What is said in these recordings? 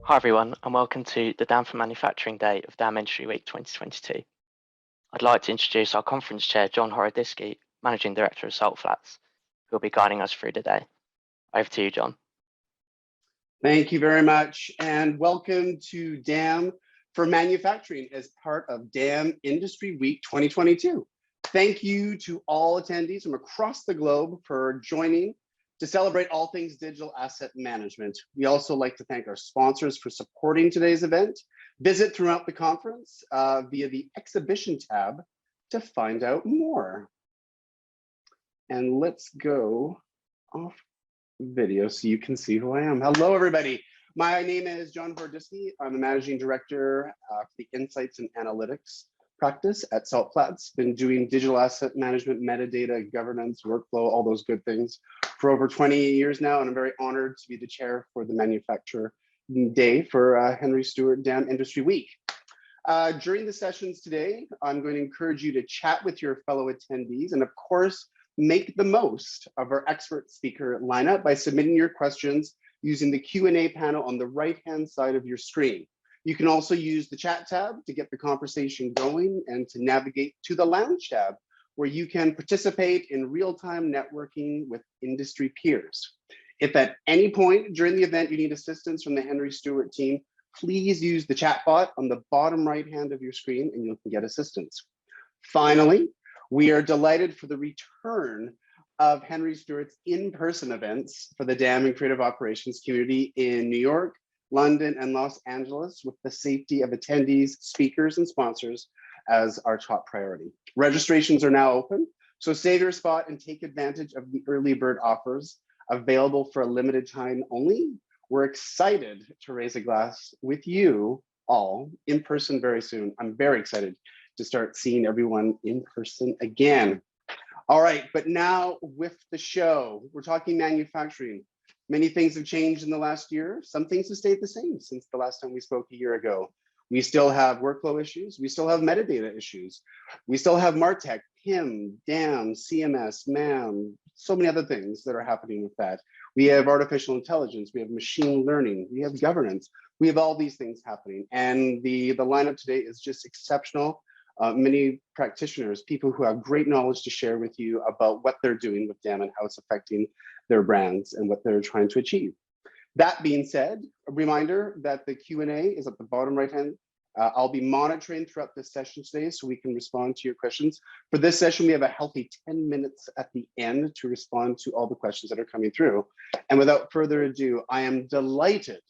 Hi everyone, and welcome to the DAM for Manufacturing Day of DAM Industry Week 2022. I'd like to introduce our conference chair, John Horodisky, Managing Director of Salt Flats, who will be guiding us through the day. Over to you, John. Thank you very much, and welcome to DAM for Manufacturing as part of DAM Industry Week 2022. Thank you to all attendees from across the globe for joining to celebrate all things digital asset management. We also like to thank our sponsors for supporting today's event. Visit throughout the conference via the exhibition tab to find out more. And let's go off video so you can see who I am. Hello, everybody. My name is John Horodisky. I'm the Managing Director for the Insights and Analytics practice at Salt Flats. Been doing digital asset management, metadata, governance, workflow, all those good things for over 20 years now, and I'm very honored to be the chair for the Manufacturer Day for Henry Stewart DAM Industry Week. During the sessions today, I'm going to encourage you to chat with your fellow attendees and of course, make the most of our expert speaker lineup by submitting your questions using the Q&A panel on the right-hand side of your screen. You can also use the chat tab to get the conversation going and to navigate to the lounge tab, where you can participate in real-time networking with industry peers. If at any point during the event you need assistance from the Henry Stewart team, please use the chat bot on the bottom right-hand of your screen and you can get assistance. Finally, we are delighted for the return of Henry Stewart's in-person events for the DAM and Creative Operations community in New York, London, and Los Angeles, with the safety of attendees, speakers, and sponsors as our top priority. Registrations are now open, so save your spot and take advantage of the early bird offers available for a limited time only. We're excited to raise a glass with you all in person very soon. I'm very excited to start seeing everyone in person again. All right, but now with the show, we're talking manufacturing. Many things have changed in the last year. Some things have stayed the same since the last time we spoke a year ago. We still have workflow issues. We still have metadata issues. We still have MarTech, PIM, DAM, CMS, MAM, so many other things that are happening with that. We have artificial intelligence. We have machine learning. We have governance. We have all these things happening. And the lineup today is just exceptional. Many practitioners, people who have great knowledge to share with you about what they're doing with DAM and how it's affecting their brands and what they're trying to achieve. That being said, a reminder that the Q&A is at the bottom right hand. I'll be monitoring throughout this session today so we can respond to your questions. For this session, we have a healthy 10 minutes at the end to respond to all the questions that are coming through. And without further ado, I am delighted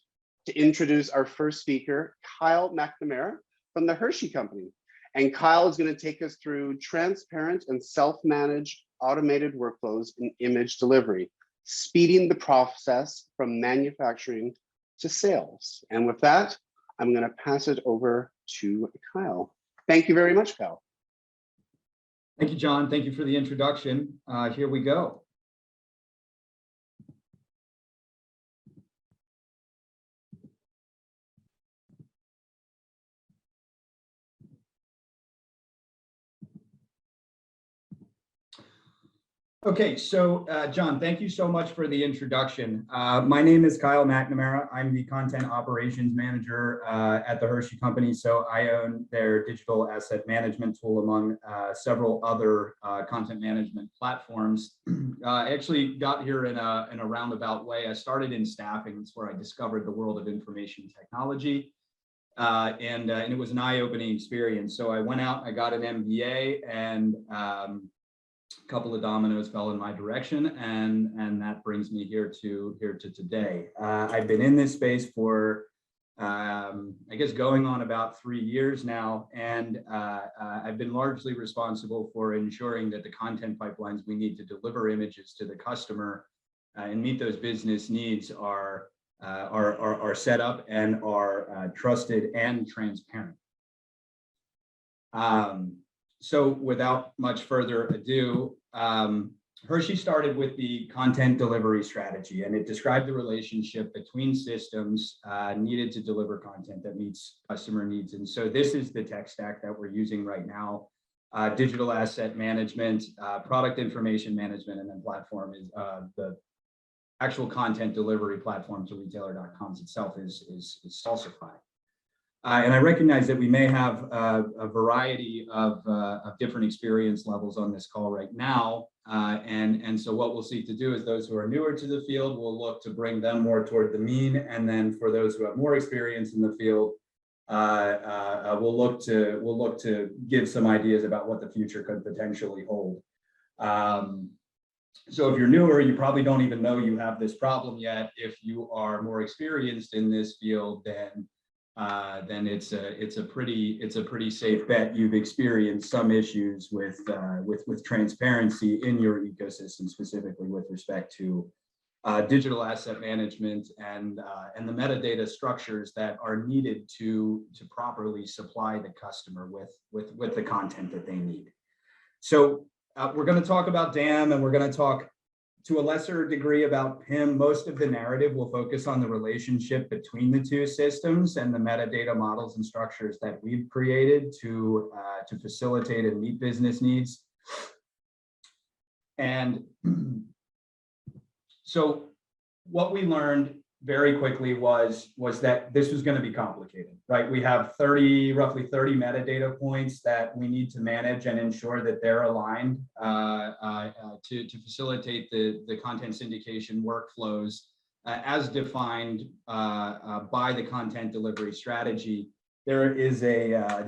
to introduce our first speaker, Kyle McNamara from the Hershey Company. And Kyle is going to take us through transparent and self-managed automated workflows in image delivery, speeding the process from manufacturing to sales. And with that, I'm going to pass it over to Kyle. Thank you very much, Kyle. Thank you, John. Thank you for the introduction. Here we go. Okay, so John, thank you so much for the introduction. My name is Kyle McNamara. I'm the Content Operations Manager at the Hershey Company. So I own their digital asset management tool among several other content management platforms. I actually got here in a roundabout way. I started in staffing. That's where I discovered the world of information technology. And it was an eye-opening experience. So I went out, I got an MBA, and a couple of dominoes fell in my direction, and that brings me here to today. I've been in this space for I guess going on about 3 years now, and I've been largely responsible for ensuring that the content pipelines we need to deliver images to the customer and meet those business needs are set up and are trusted and transparent. So without much further ado, Hershey started with the content delivery strategy, and it described the relationship between systems needed to deliver content that meets customer needs. And so this is the tech stack that we're using right now. Digital asset management, product information management, and then platform is the actual content delivery platform to retailer.coms itself is salsify. And I recognize that we may have a variety of different experience levels on this call right now. And so what we'll seek to do is those who are newer to the field, we'll look to bring them more toward the mean. And then for those who have more experience in the field, we'll look to give some ideas about what the future could potentially hold. So if you're newer, you probably don't even know you have this problem yet. If you are more experienced in this field, then it's a pretty safe bet you've experienced some issues with transparency in your ecosystem, specifically with respect to digital asset management and the metadata structures that are needed to properly supply the customer with the content that they need. So we're going to talk about DAM, and we're going to talk to a lesser degree about PIM. Most of the narrative will focus on the relationship between the two systems and the metadata models and structures that we've created to facilitate and meet business needs. And so what we learned very quickly was that this was going to be complicated, right? We have roughly 30 metadata points that we need to manage and ensure that they're aligned to facilitate the content syndication workflows as defined by the content delivery strategy. There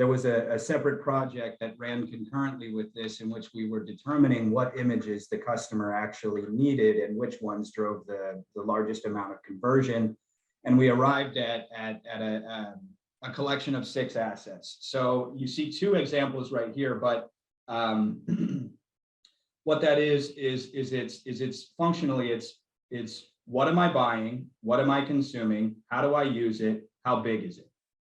was a separate project that ran concurrently with this, in which we were determining what images the customer actually needed and which ones drove the largest amount of conversion. And we arrived at a collection of 6 assets. So you see 2 examples right here, but what that is it's functionally, it's what am I buying? What am I consuming? How do I use it? How big is it?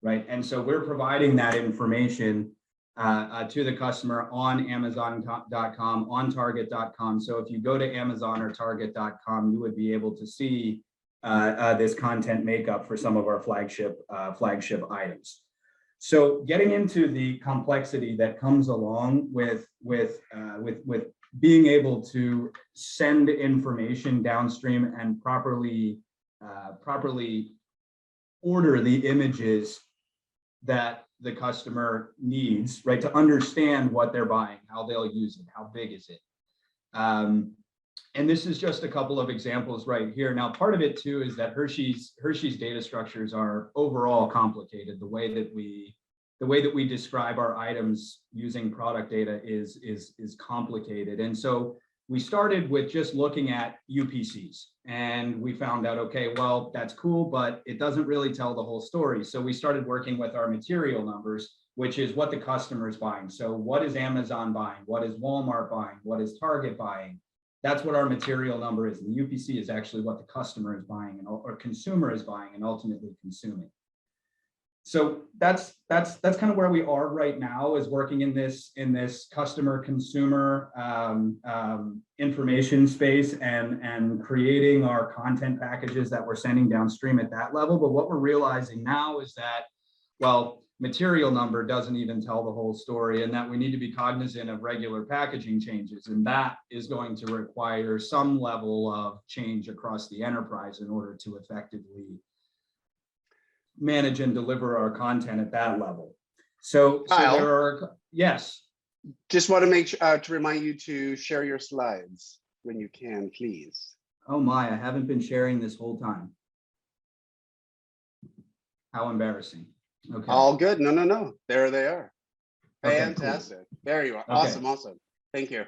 Right. And so we're providing that information to the customer on Amazon.com, on Target.com. So if you go to Amazon or Target.com, you would be able to see this content makeup for some of our flagship items. So getting into the complexity that comes along with being able to send information downstream and properly order the images that the customer needs, right, to understand what they're buying, how they'll use it, how big is it. And this is just a couple of examples right here. Now, part of it too is that Hershey's data structures are overall complicated. The way that we describe our items using product data is complicated. And so we started with just looking at UPCs, and we found out, okay, well, that's cool, but it doesn't really tell the whole story. So we started working with our material numbers, which is what the customer is buying. So what is Amazon buying? What is Walmart buying? What is Target buying? That's what our material number is. And the UPC is actually what the customer is buying or consumer is buying and ultimately consuming. So that's kind of where we are right now, is working in this customer consumer information space and creating our content packages that we're sending downstream at that level. But what we're realizing now is that, well, material number doesn't even tell the whole story, and that we need to be cognizant of regular packaging changes. And that is going to require some level of change across the enterprise in order to effectively manage and deliver our content at that level. So there are, yes. Just want to make sure to remind you to share your slides when you can, please. Oh my, I haven't been sharing this whole time. How embarrassing. Okay. All good. No. There they are. Fantastic. Okay, cool. There you are. Okay. Awesome. Thank you.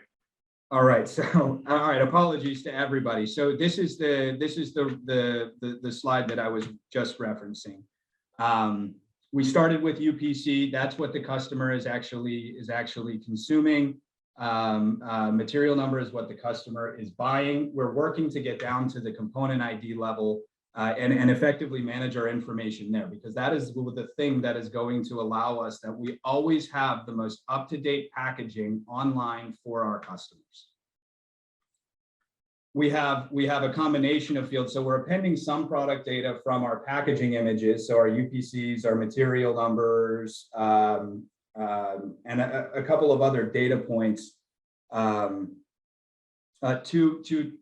All right. So, all right. Apologies to everybody. So this is the slide that I was just referencing. We started with UPC. That's what the customer is actually consuming. Material number is what the customer is buying. We're working to get down to the component ID level and effectively manage our information there, because that is the thing that is going to allow us that we always have the most up-to-date packaging online for our customers. We have a combination of fields. So we're appending some product data from our packaging images, so our UPCs, our material numbers, and a couple of other data points to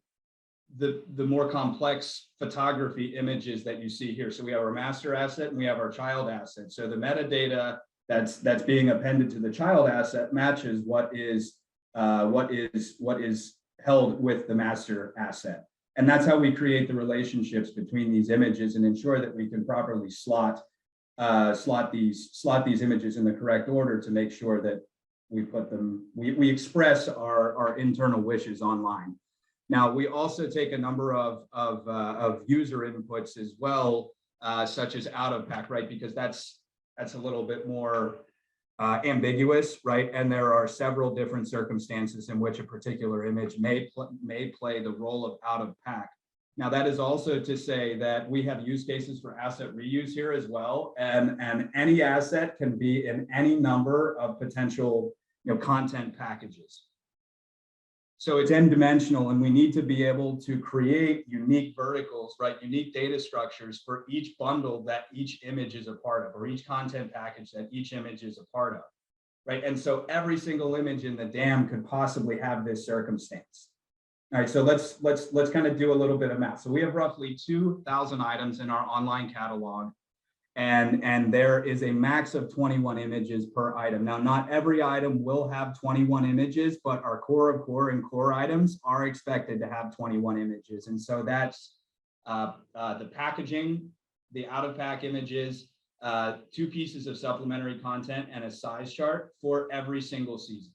the more complex photography images that you see here. So we have our master asset and we have our child asset. So the metadata that's being appended to the child asset matches what is held with the master asset. And that's how we create the relationships between these images and ensure that we can properly slot these images in the correct order to make sure that we express our internal wishes online. Now, we also take a number of user inputs as well, such as out of pack, right? Because that's a little bit more ambiguous, right? And there are several different circumstances in which a particular image may play the role of out of pack. Now, that is also to say that we have use cases for asset reuse here as well, and any asset can be in any number of potential content packages. So it's n-dimensional, and we need to be able to create unique verticals, right? Unique data structures for each bundle that each image is a part of, or each content package that each image is a part of, right? And so every single image in the DAM could possibly have this circumstance. All right, so let's kind of do a little bit of math. So we have roughly 2,000 items in our online catalog, and there is a max of 21 images per item. Now, not every item will have 21 images, but our core of core and core items are expected to have 21 images. And so that's the packaging, the out-of-pack images, 2 pieces of supplementary content, and a size chart for every single season.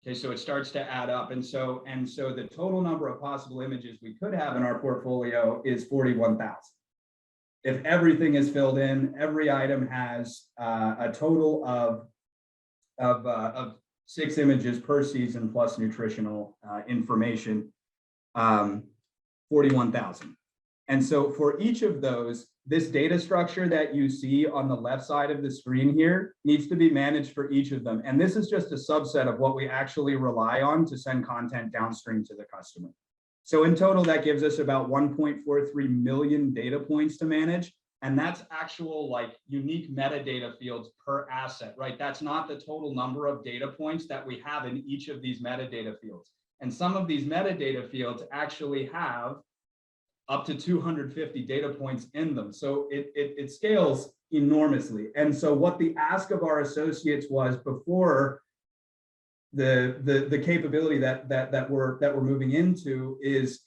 Okay, so it starts to add up. And so the total number of possible images we could have in our portfolio is 41,000. If everything is filled in, every item has a total of 6 images per season plus nutritional information, 41,000. And so for each of those, this data structure that you see on the left side of the screen here needs to be managed for each of them. And this is just a subset of what we actually rely on to send content downstream to the customer. So in total, that gives us about 1.43 million data points to manage. And that's actual like unique metadata fields per asset, right? That's not the total number of data points that we have in each of these metadata fields. And some of these metadata fields actually have up to 250 data points in them. So it scales enormously. And so what the ask of our associates was before the capability that we're moving into is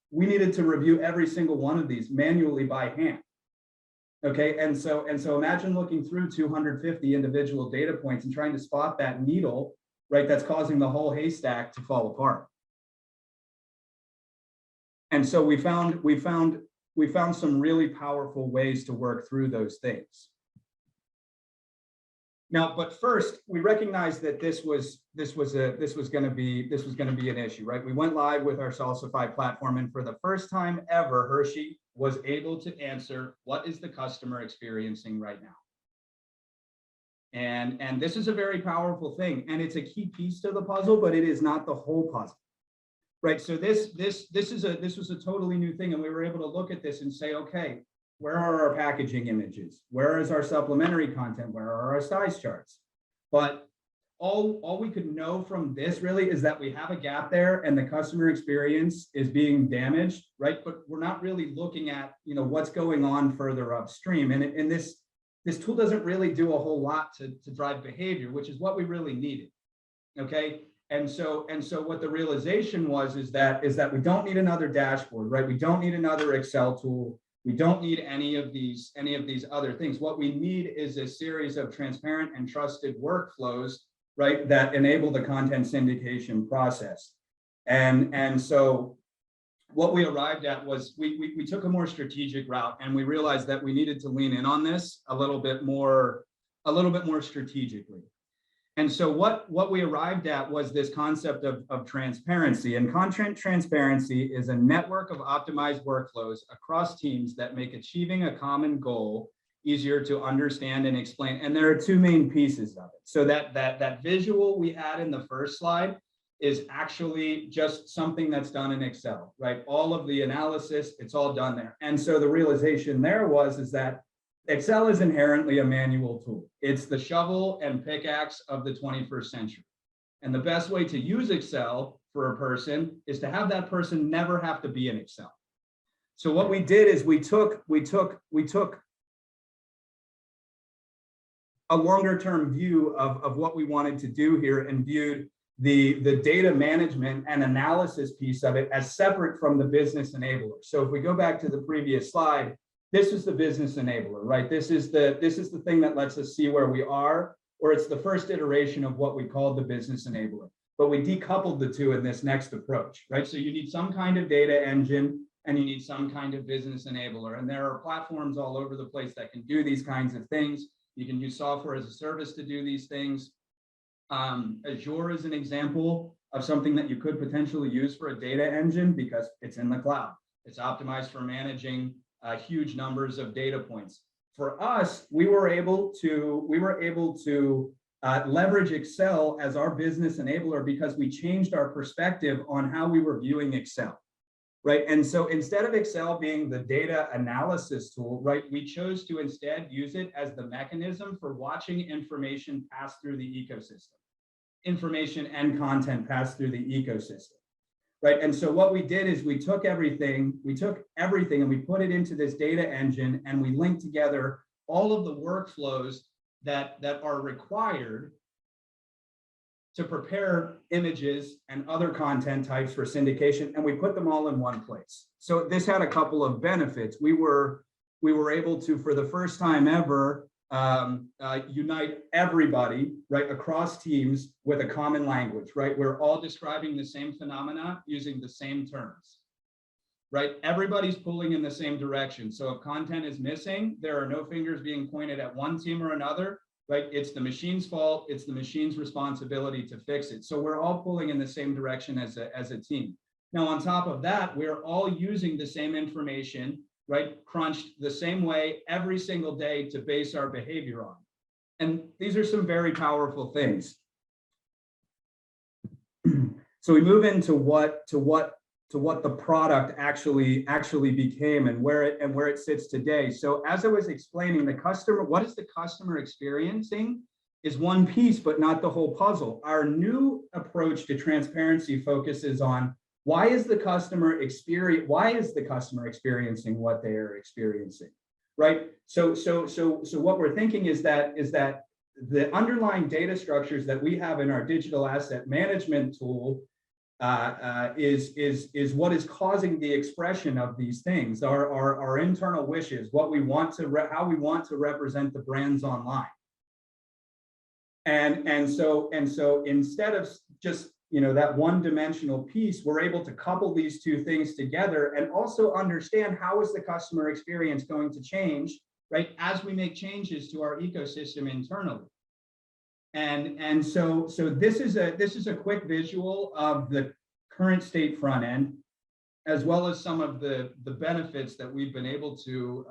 we needed to review every single one of these manually by hand. Okay, and so imagine looking through 250 individual data points and trying to spot that needle, right, that's causing the whole haystack to fall apart. And so we found some really powerful ways to work through those things. Now, but first, we recognized that this was going to be an issue, right? We went live with our Salsify platform, and for the first time ever, Hershey was able to answer what is the customer experiencing right now. And this is a very powerful thing, and it's a key piece to the puzzle, but it is not the whole puzzle. Right, so this was a totally new thing, and we were able to look at this and say, okay, where are our packaging images? Where is our supplementary content? Where are our size charts? But all we could know from this really is that we have a gap there, and the customer experience is being damaged, right? But we're not really looking at what's going on further upstream, and this tool doesn't really do a whole lot to drive behavior, which is what we really needed. Okay. And so what the realization was is that we don't need another dashboard, right? We don't need another Excel tool. We don't need any of these other things. What we need is a series of transparent and trusted workflows, right, that enable the content syndication process. And so what we arrived at was we took a more strategic route, and we realized that we needed to lean in on this a little bit more strategically. And so what we arrived at was this concept of transparency. And content transparency is a network of optimized workflows across teams that make achieving a common goal easier to understand and explain. And there are 2 main pieces of it. So that visual we had in the first slide is actually just something that's done in Excel, right? All of the analysis, it's all done there. And so the realization there is that Excel is inherently a manual tool. It's the shovel and pickaxe of the 21st century. And the best way to use Excel for a person is to have that person never have to be in Excel. So what we did is we took a longer term view of what we wanted to do here and viewed the data management and analysis piece of it as separate from the business enabler. So if we go back to the previous slide, this is the business enabler, right? This is the thing that lets us see where we are, or it's the first iteration of what we called the business enabler. But we decoupled the two in this next approach, right? So you need some kind of data engine and you need some kind of business enabler. And there are platforms all over the place that can do these kinds of things. You can use software as a service to do these things. Azure is an example of something that you could potentially use for a data engine because it's in the cloud. It's optimized for managing huge numbers of data points. For us, we were able to leverage Excel as our business enabler because we changed our perspective on how we were viewing Excel, right? And so instead of Excel being the data analysis tool, right, we chose to instead use it as the mechanism for watching information pass through the ecosystem. Information and content pass through the ecosystem, right? And so what we did is we took everything and we put it into this data engine and we linked together all of the workflows that are required to prepare images and other content types for syndication, and we put them all in one place. So this had a couple of benefits. We were able to, for the first time ever, unite everybody, right, across teams with a common language, right? We're all describing the same phenomena using the same terms, right? Everybody's pulling in the same direction. So if content is missing, there are no fingers being pointed at one team or another, right? It's the machine's fault. It's the machine's responsibility to fix it. So we're all pulling in the same direction as a team. Now, on top of that, we're all using the same information, right, crunched the same way every single day to base our behavior on. And these are some very powerful things. So we move into what the product actually became and where it sits today. So as I was explaining, what is the customer experiencing is one piece, but not the whole puzzle. Our new approach to transparency focuses on why is the customer experiencing what they are experiencing, right? So what we're thinking is that the underlying data structures that we have in our digital asset management tool is what is causing the expression of these things, our internal wishes, what we want to how we want to represent the brands online. And so instead of just that one-dimensional piece, we're able to couple these two things together and also understand how is the customer experience going to change, right, as we make changes to our ecosystem internally. And so this is a quick visual of the current state front end, as well as some of the benefits that we've been able to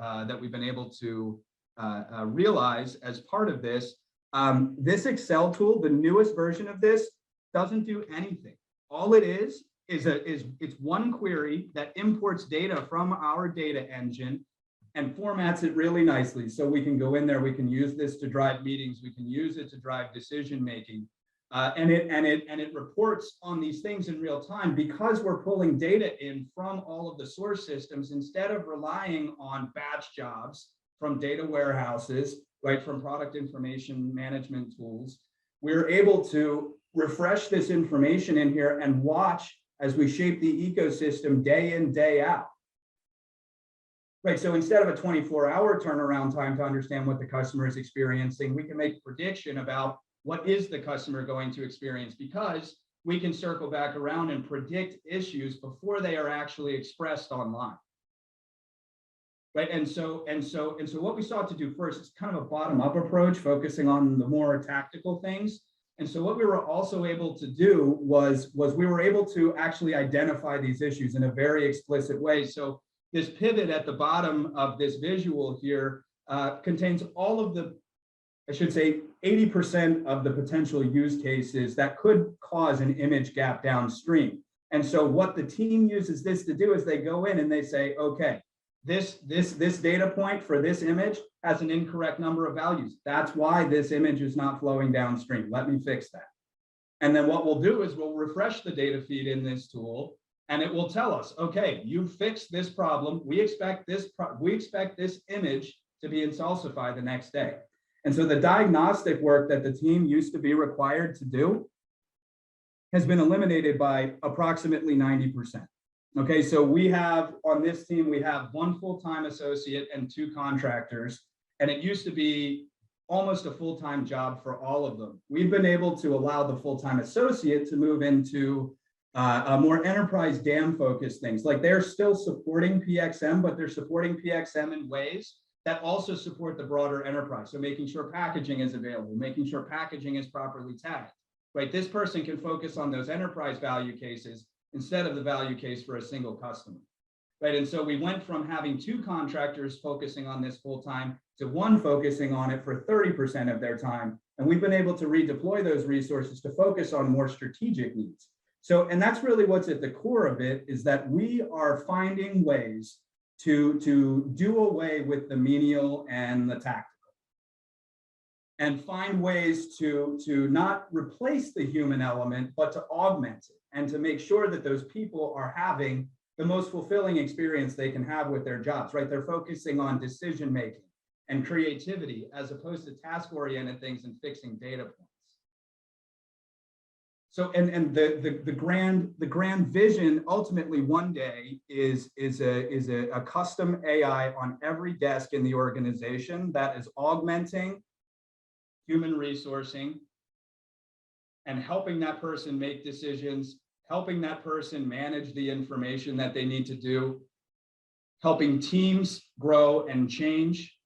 realize as part of this. This Excel tool, the newest version of this, doesn't do anything. All it is it's one query that imports data from our data engine and formats it really nicely. So we can go in there, we can use this to drive meetings, we can use it to drive decision making. And it reports on these things in real time because we're pulling data in from all of the source systems instead of relying on batch jobs from data warehouses, right, from product information management tools. We're able to refresh this information in here and watch as we shape the ecosystem day in, day out. Right, so instead of a 24-hour turnaround time to understand what the customer is experiencing, we can make a prediction about what is the customer going to experience because we can circle back around and predict issues before they are actually expressed online. Right, and so what we sought to do first is kind of a bottom-up approach, focusing on the more tactical things. And so what we were also able to do was we were able to actually identify these issues in a very explicit way. So this pivot at the bottom of this visual here contains all of the, I should say, 80% of the potential use cases that could cause an image gap downstream. And so what the team uses this to do is they go in and they say, okay, this data point for this image has an incorrect number of values. That's why this image is not flowing downstream. Let me fix that. And then what we'll do is we'll refresh the data feed in this tool, and it will tell us, okay, you fixed this problem. We expect this image to be in Salsify the next day. And so the diagnostic work that the team used to be required to do has been eliminated by approximately 90%. Okay, so we have, on this team, we have 1 full-time associate and 2 contractors, and it used to be almost a full-time job for all of them. We've been able to allow the full-time associate to move into a more enterprise DAM-focused things. Like they're still supporting PXM, but they're supporting PXM in ways that also support the broader enterprise. So making sure packaging is available, making sure packaging is properly tagged, right? This person can focus on those enterprise value cases instead of the value case for a single customer, right? And so we went from having 2 contractors focusing on this full time to 1 focusing on it for 30% of their time. And we've been able to redeploy those resources to focus on more strategic needs. So, and that's really what's at the core of it, is that we are finding ways to do away with the menial and the tactical, and find ways to not replace the human element, but to augment it, and to make sure that those people are having the most fulfilling experience they can have with their jobs, right? They're focusing on decision-making and creativity as opposed to task-oriented things and fixing data points. So, and the grand vision ultimately one day is a custom AI on every desk in the organization that is augmenting human resourcing and helping that person make decisions, helping that person manage the information that they need to do, helping teams grow and change,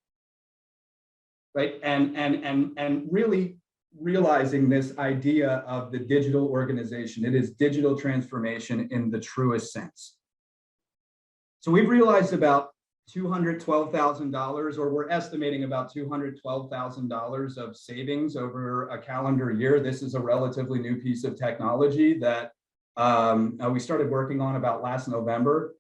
right? And really realizing this idea of the digital organization. It is digital transformation in the truest sense. So we've realized about $212,000, or we're estimating about $212,000 of savings over a calendar year. This is a relatively new piece of technology that we started working on about last November.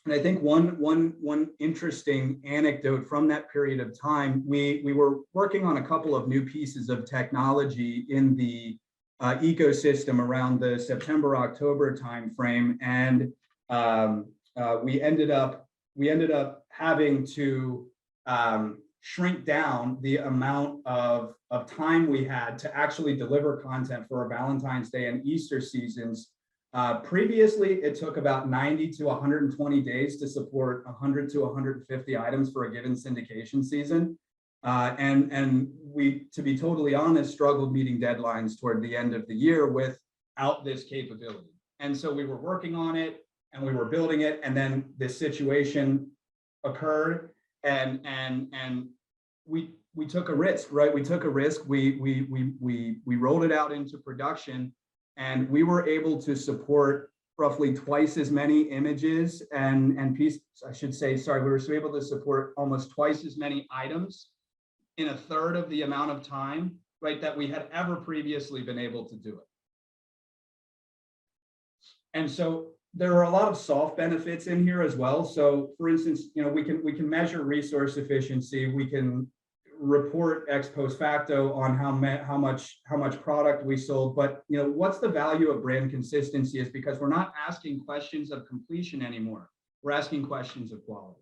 And I think one interesting anecdote from that period of time, we were working on a couple of new pieces of technology in the ecosystem around the September-October timeframe, and we ended up having to shrink down the amount of time we had to actually deliver content for our Valentine's Day and Easter seasons. Previously, it took about 90 to 120 days to support 100 to 150 items for a given syndication season. And we, to be totally honest, struggled meeting deadlines toward the end of the year without this capability. And so we were working on it and we were building it, and then this situation occurred, and we took a risk, right? We took a risk. We rolled it out into production. And we were able to support roughly twice as many images and pieces, I should say, sorry, we were able to support almost twice as many items in a third of the amount of time, right, that we had ever previously been able to do it. And so there are a lot of soft benefits in here as well. So for instance, you know, we can measure resource efficiency, we can report ex post facto on how much product we sold, but you know, what's the value of brand consistency is because we're not asking questions of completion anymore. We're asking questions of quality.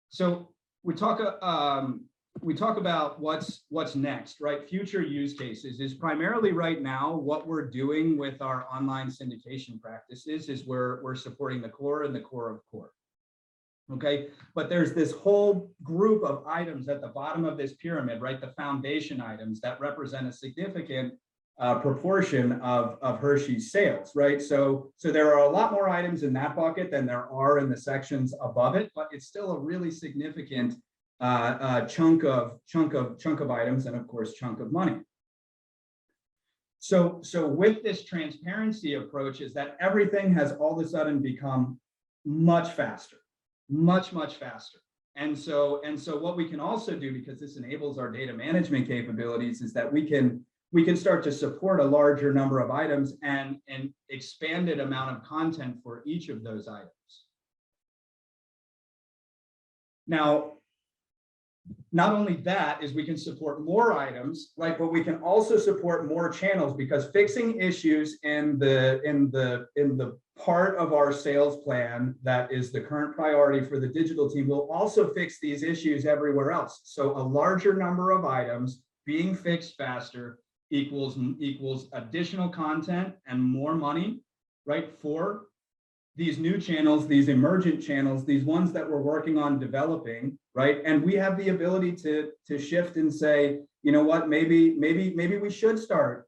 So we talk about what's next, right? Future use cases is primarily right now what we're doing with our online syndication practices is we're supporting the core and the core of core. Okay, but there's this whole group of items at the bottom of this pyramid, right? The foundation items that represent a significant proportion of Hershey's sales, right? So there are a lot more items in that bucket than there are in the sections above it, but it's still a really significant chunk of items, and of course, chunk of money. So with this transparency approach is that everything has all of a sudden become much faster. Much faster. And so what we can also do, because this enables our data management capabilities, is that we can start to support a larger number of items and an expanded amount of content for each of those items. Now, not only that is we can support more items, right? But we can also support more channels, because fixing issues in the part of our sales plan that is the current priority for the digital team will also fix these issues everywhere else. So a larger number of items being fixed faster equals additional content and more money, right? For these new channels, these emergent channels, these ones that we're working on developing, right? And we have the ability to shift and say, you know what, maybe we should start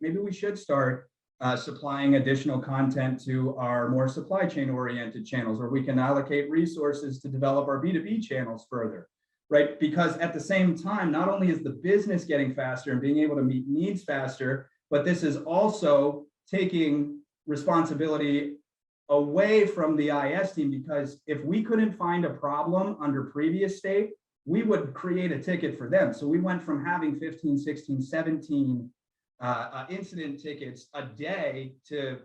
supplying additional content to our more supply chain oriented channels, or we can allocate resources to develop our B2B channels further, right? Because at the same time, not only is the business getting faster and being able to meet needs faster, but this is also taking responsibility away from the IS team, because if we couldn't find a problem under previous state, we would create a ticket for them. So we went from having 15, 16, 17 incident tickets a day to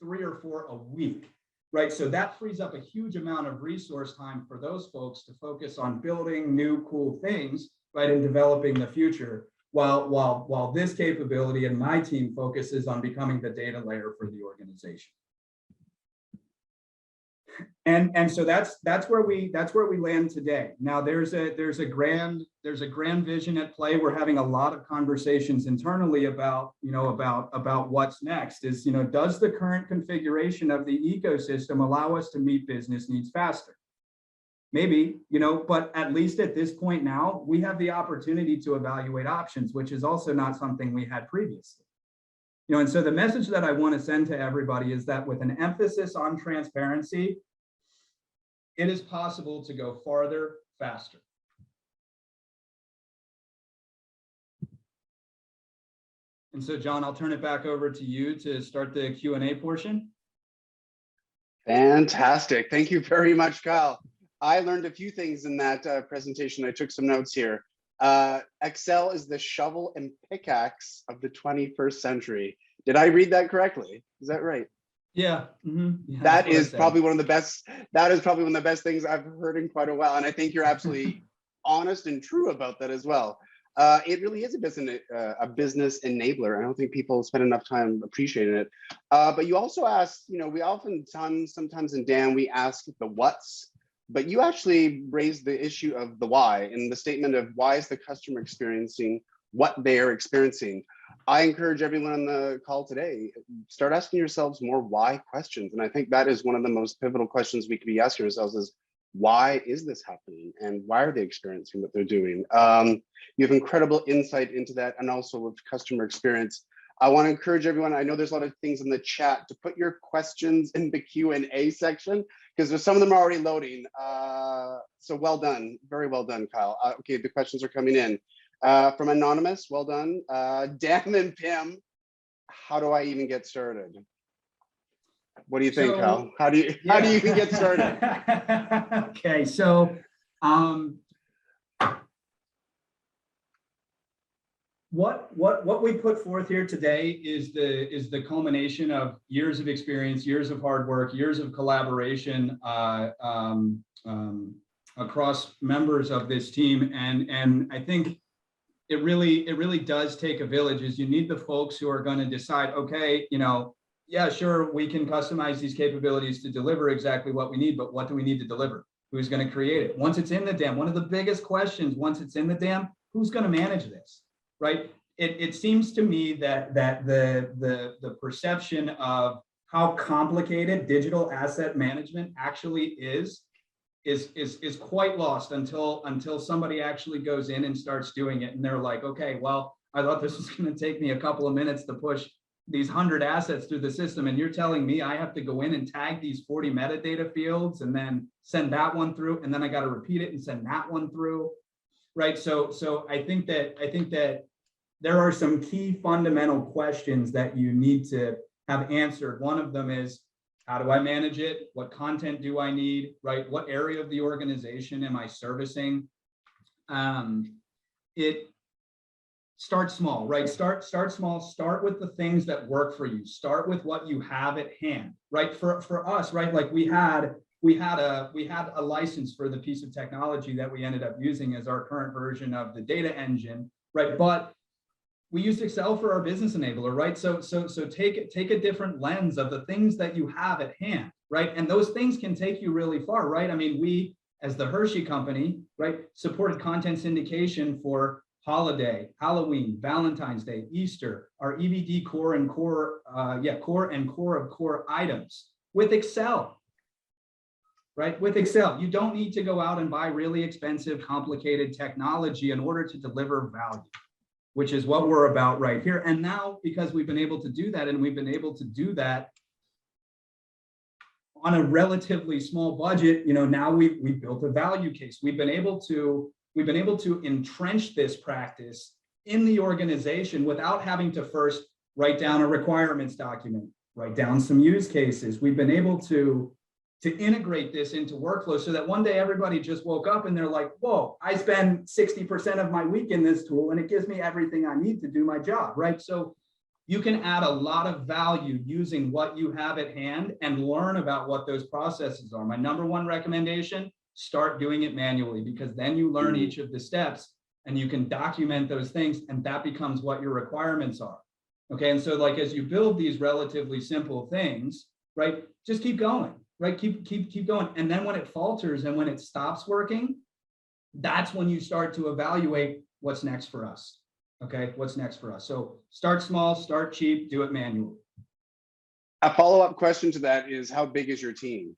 3 or 4 a week, right? So that frees up a huge amount of resource time for those folks to focus on building new cool things, right, and developing the future, while this capability and my team focuses on becoming the data layer for the organization. And so that's where we land today. Now there's a grand vision at play. We're having a lot of conversations internally about what's next. Is, does the current configuration of the ecosystem allow us to meet business needs faster? Maybe, but at least at this point now, we have the opportunity to evaluate options, which is also not something we had previously. And so the message that I want to send to everybody is that with an emphasis on transparency, it is possible to go farther, faster. And so, John, I'll turn it back over to you to start the Q&A portion. Fantastic. Thank you very much, Kyle. I learned a few things in that presentation. I took some notes here. Excel is the shovel and pickaxe of the 21st century. Did I read that correctly? Is that right? Yeah. Yeah, that is probably one of the best. That is probably one of the best things I've heard in quite a while, and I think you're absolutely honest and true about that as well. It really is a business enabler. I don't think people spend enough time appreciating it. But you also asked, we often sometimes in DAM we ask the what's, but you actually raised the issue of the why in the statement of why is the customer experiencing what they are experiencing. I encourage everyone on the call today, start asking yourselves more why questions. And I think that is one of the most pivotal questions we could be asking ourselves is, why is this happening? And why are they experiencing what they're doing? You have incredible insight into that, and also with customer experience. I want to encourage everyone, I know there's a lot of things in the chat, to put your questions in the Q&A section, because there's some of them are already loading. So well done, very well done, Kyle. Okay, the questions are coming in. From Anonymous, well done. Dan and Pim, how do I even get started? What do you think, Kyle? How do you even get started? Okay, so what we put forth here today is the culmination of years of experience, years of hard work, years of collaboration across members of this team, and I think it really does take a village. Is you need the folks who are going to decide, okay, yeah, sure, we can customize these capabilities to deliver exactly what we need, but what do we need to deliver? Who's going to create it? Once it's in the DAM, one of the biggest questions, once it's in the DAM, who's going to manage this, right? It seems to me that the perception of how complicated digital asset management actually is quite lost until somebody actually goes in and starts doing it, and they're like, okay, well, I thought this was going to take me a couple of minutes to push these 100 assets through the system, and you're telling me I have to go in and tag these 40 metadata fields and then send that one through, and then I got to repeat it and send that one through, right? So I think that there are some key fundamental questions that you need to have answered. One of them is, how do I manage it? What content do I need, right? What area of the organization am I servicing? It starts small, right? Start small, start with the things that work for you. Start with what you have at hand, right? For us, right? Like we had we had a license for the piece of technology that we ended up using as our current version of the data engine, right? But we used Excel for our business enabler, right? So take a different lens of the things that you have at hand, right? And those things can take you really far, right? I mean, we, as the Hershey Company, right, supported content syndication for holiday, Halloween, Valentine's Day, Easter, our EVD core and core of core items with Excel, right? With Excel. You don't need to go out and buy really expensive, complicated technology in order to deliver value, which is what we're about right here. And now, because we've been able to do that, and we've been able to do that on a relatively small budget, you know, now we've built a value case. We've been able to entrench this practice in the organization without having to first write down a requirements document, write down some use cases. We've been able to integrate this into workflow so that one day everybody just woke up and they're like, whoa, I spend 60% of my week in this tool and it gives me everything I need to do my job, right? So you can add a lot of value using what you have at hand and learn about what those processes are. My number one recommendation, start doing it manually, because then you learn each of the steps and you can document those things, and that becomes what your requirements are. Okay, and so like as you build these relatively simple things, right, just keep going, right? Keep going. And then when it falters and when it stops working, that's when you start to evaluate what's next for us. Okay, what's next for us? So start small, start cheap, do it manually. A follow-up question to that is, how big is your team?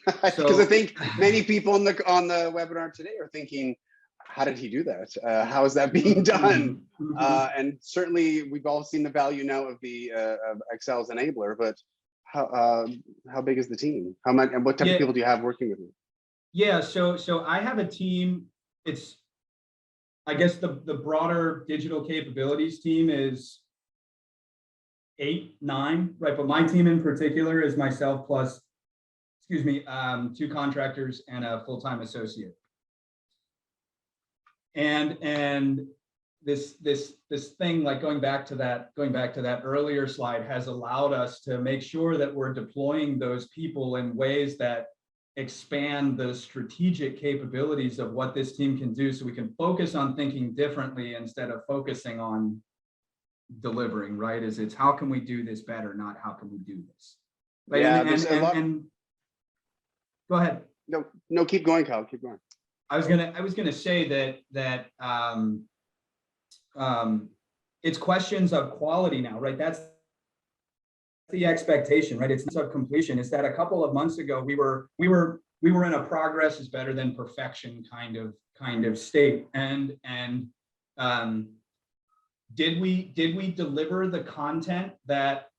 Because I think many people on the webinar today are thinking, how did he do that? How is that being done? And certainly we've all seen the value now of the of Excel's enabler, but how big is the team? How much, and what type of people do you have working with you? Yeah, so I have a team. It's, I guess the broader digital capabilities team is 8, 9, right? But my team in particular is myself plus, 2 contractors and a full-time associate. And this thing, like going back to that earlier slide, has allowed us to make sure that we're deploying those people in ways that expand the strategic capabilities of what this team can do, so we can focus on thinking differently instead of focusing on delivering, right? It's how can we do this better, not how can we do this, right? Yeah, and go ahead. No, keep going, Kyle, keep going. I was gonna say that it's questions of quality now, right? That's the expectation, right? It's not of completion. It's that a couple of months ago we were in a progress is better than perfection kind of state, and did we deliver the content that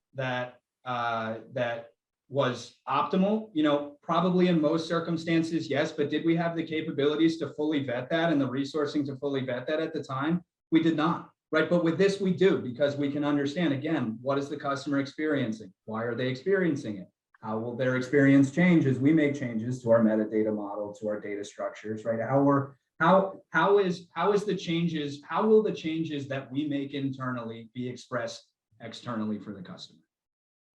was optimal? You know, probably in most circumstances, yes, but did we have the capabilities to fully vet that and the resourcing to fully vet that at the time? We did not, right? But with this, we do, because we can understand, again, what is the customer experiencing? Why are they experiencing it? How will their experience change as we make changes to our metadata model, to our data structures, right? How will the changes that we make internally be expressed externally for the customer?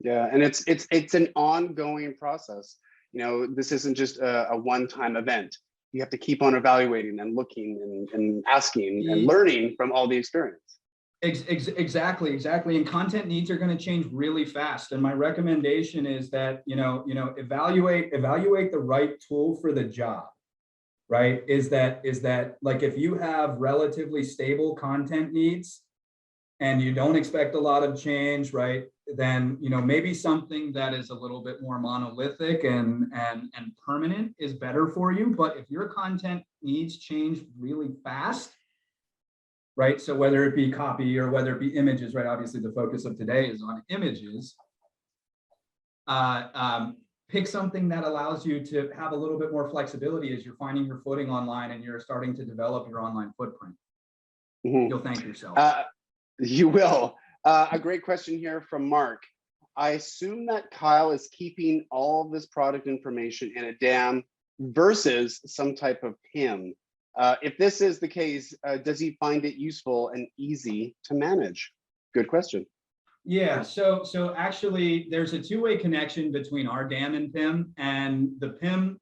Yeah, and it's an ongoing process. You know, this isn't just a one-time event. You have to keep on evaluating and looking and asking and learning from all the experience. Exactly. And content needs are going to change really fast. And my recommendation is that, evaluate the right tool for the job, right? Is that like, if you have relatively stable content needs and you don't expect a lot of change, right? Then, maybe something that is a little bit more monolithic and permanent is better for you. But if your content needs change really fast, right? So whether it be copy or whether it be images, right? Obviously the focus of today is on images. Pick something that allows you to have a little bit more flexibility as you're finding your footing online and you're starting to develop your online footprint. You'll thank yourself. You will. A great question here from Mark. I assume that Kyle is keeping all of this product information in a DAM versus some type of PIM. If this is the case, does he find it useful and easy to manage? Good question. Yeah, so actually there's a two-way connection between our DAM and PIM, and the PIM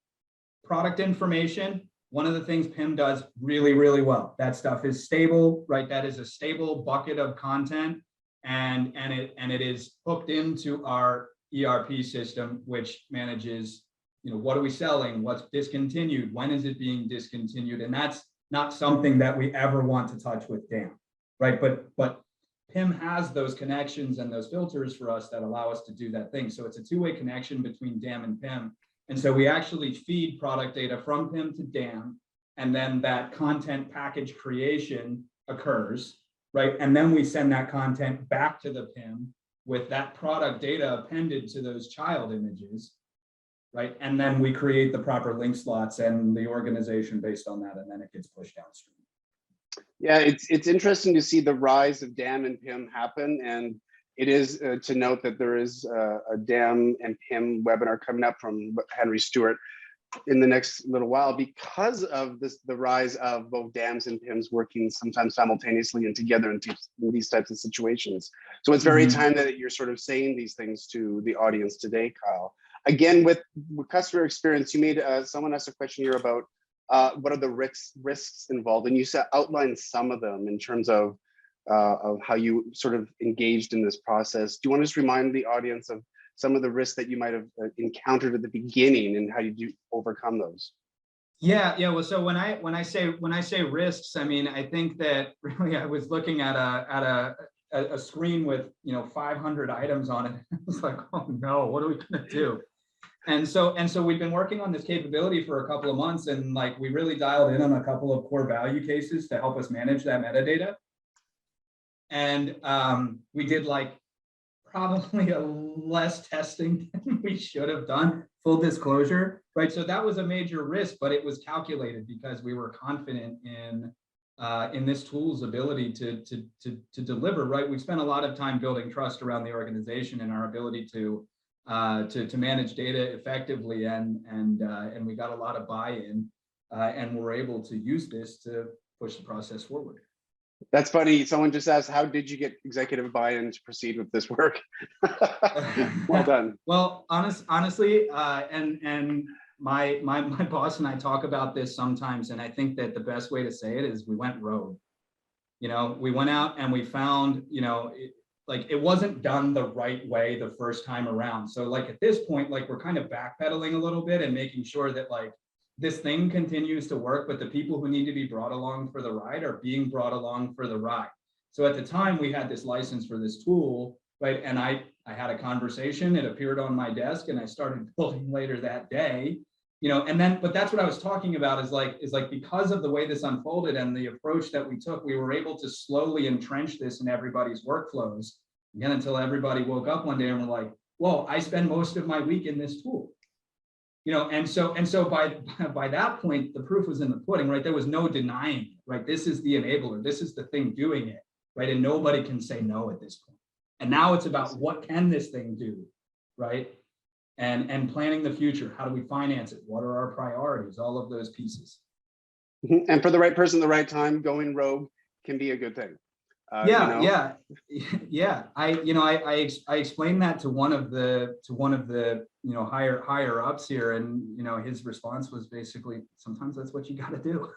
product information. One of the things PIM does really, really well. That stuff is stable, right? That is a stable bucket of content, and it is hooked into our ERP system, which manages, what are we selling? What's discontinued? When is it being discontinued? And that's not something that we ever want to touch with DAM, right? But PIM has those connections and those filters for us that allow us to do that thing. So it's a two-way connection between DAM and PIM. And so we actually feed product data from PIM to DAM, and then that content package creation occurs, right? And then we send that content back to the PIM with that product data appended to those child images, right? And then we create the proper link slots and the organization based on that, and then it gets pushed downstream. Yeah, it's interesting to see the rise of DAM and PIM happen, and it is to note that there is a DAM and PIM webinar coming up from Henry Stewart in the next little while, because of the rise of both DAMs and PIMs working sometimes simultaneously and together in these types of situations. So it's very time that you're sort of saying these things to the audience today, Kyle. Again, with customer experience, you made someone asked a question here about what are the risks involved, and you outlined some of them in terms of how you sort of engaged in this process. Do you want to just remind the audience of some of the risks that you might have encountered at the beginning and how you overcome those? Yeah. Well, so when I say risks, I mean, I think that really I was looking at a screen with 500 items on it. I was like, oh no, what are we gonna do? And so we've been working on this capability for a couple of months, and like we really dialed in on a couple of core value cases to help us manage that metadata. And we did like probably a less testing than we should have done, full disclosure, right? So that was a major risk, but it was calculated because we were confident in this tool's ability to deliver, right? We've spent a lot of time building trust around the organization and our ability to manage data effectively, and we got a lot of buy-in, and we're able to use this to push the process forward. That's funny. Someone just asked, how did you get executive buy-in to proceed with this work? Well done. Well, honestly, and my boss and I talk about this sometimes, and I think that the best way to say it is we went rogue. We went out and we found, like it wasn't done the right way the first time around. So like at this point, like we're kind of backpedaling a little bit and making sure that like this thing continues to work, but the people who need to be brought along for the ride are being brought along for the ride. So at the time we had this license for this tool, right? And I had a conversation, it appeared on my desk, and I started building later that day, and then, but that's what I was talking about is like because of the way this unfolded and the approach that we took, we were able to slowly entrench this in everybody's workflows, again, until everybody woke up one day and were like, whoa, I spend most of my week in this tool. And so by that point, the proof was in the pudding, right? There was no denying, right? This is the enabler. This is the thing doing it, right? And nobody can say no at this point. And now it's about what can this thing do, right? And planning the future. How do we finance it? What are our priorities? All of those pieces. And for the right person, the right time, going rogue can be a good thing. Yeah. I explained that to one of the higher ups here, and his response was basically, sometimes that's what you got to do.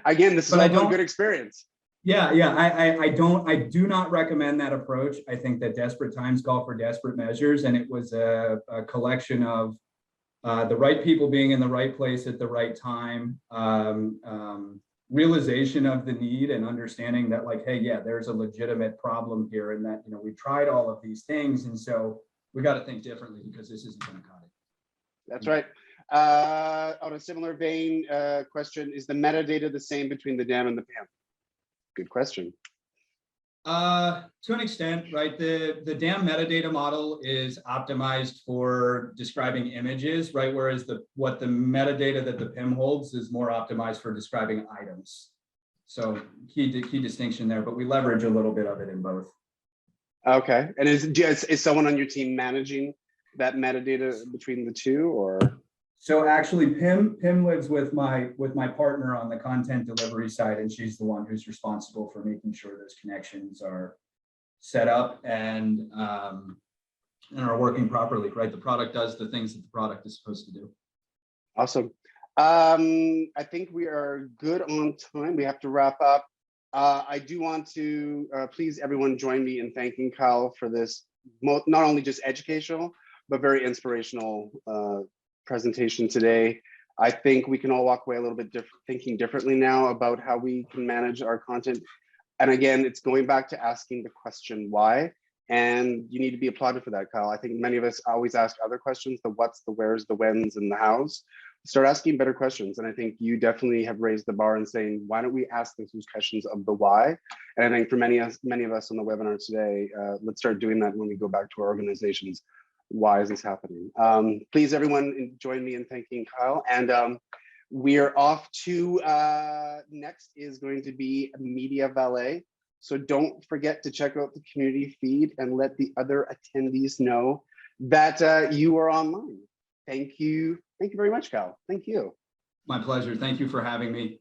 Again, this is a good experience. Yeah. I do not recommend that approach. I think that desperate times call for desperate measures, and it was a collection of the right people being in the right place at the right time, realization of the need, and understanding that like, hey, yeah, there's a legitimate problem here, and that we tried all of these things, and so we got to think differently because this isn't going to cut it. That's right. On a similar vein, question: is the metadata the same between the DAM and the PIM? Good question. To an extent, right? The DAM metadata model is optimized for describing images, right? Whereas what the metadata that the PIM holds is more optimized for describing items. So key distinction there, but we leverage a little bit of it in both. Okay, and is someone on your team managing that metadata between the two, or? So actually, PIM lives with my partner on the content delivery side, and she's the one who's responsible for making sure those connections are set up and are working properly, right? The product does the things that the product is supposed to do. Awesome. I think we are good on time. We have to wrap up. I do want to please everyone join me in thanking Kyle for this not only just educational, but very inspirational presentation today. I think we can all walk away a little bit thinking differently now about how we can manage our content. And again, it's going back to asking the question why. And you need to be applauded for that, Kyle. I think many of us always ask other questions, the what's, the where's, the when's, and the how's. Start asking better questions. And I think you definitely have raised the bar in saying, why don't we ask those questions of the why? And I think for many of us on the webinar today, let's start doing that when we go back to our organizations. Why is this happening? Please, everyone, join me in thanking Kyle. And we're off to, next is going to be Media Valet. So don't forget to check out the community feed and let the other attendees know that you are online. Thank you. Thank you very much, Kyle. Thank you. My pleasure. Thank you for having me.